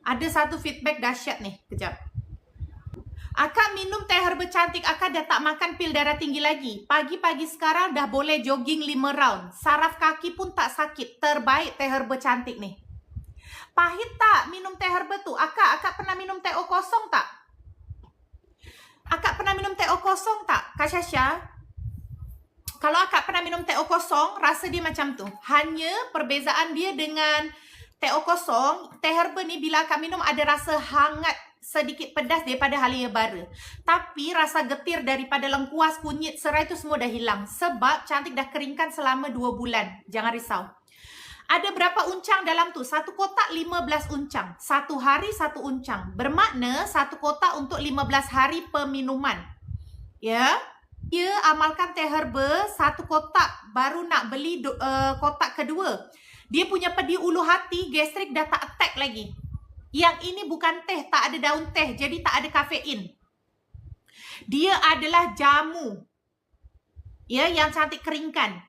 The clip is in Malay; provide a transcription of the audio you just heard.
Ada satu feedback dahsyat nih. Kejap. Akak minum teh herba cantik, akak dah tak makan pil darah tinggi lagi. Pagi-pagi sekarang dah boleh jogging 5 round. Saraf kaki pun tak sakit. Terbaik teh herba cantik nih. Pahit tak minum teh herba tu? Akak pernah minum teh O kosong tak? Akak pernah minum teh O kosong tak, Kak Syasha? Kalau akak pernah minum teh O kosong, rasa dia macam tu. Hanya perbezaan dia dengan teh O kosong, teh herba ni bila akak minum ada rasa hangat, sedikit pedas daripada halia bara. Tapi rasa getir daripada lengkuas, kunyit, serai tu semua dah hilang. Sebab cantik dah keringkan selama 2 bulan. Jangan risau. Ada berapa uncang dalam tu? Satu kotak 15 uncang. Satu hari satu uncang. Bermakna satu kotak untuk 15 hari peminuman. Ya. Dia amalkan teh herba satu kotak. Baru nak beli kotak kedua. Dia punya pedih ulu hati, gastrik dah tak attack lagi. Yang ini bukan teh, tak ada daun teh, jadi tak ada kafein. Dia adalah jamu. Ya, yang cantik keringkan.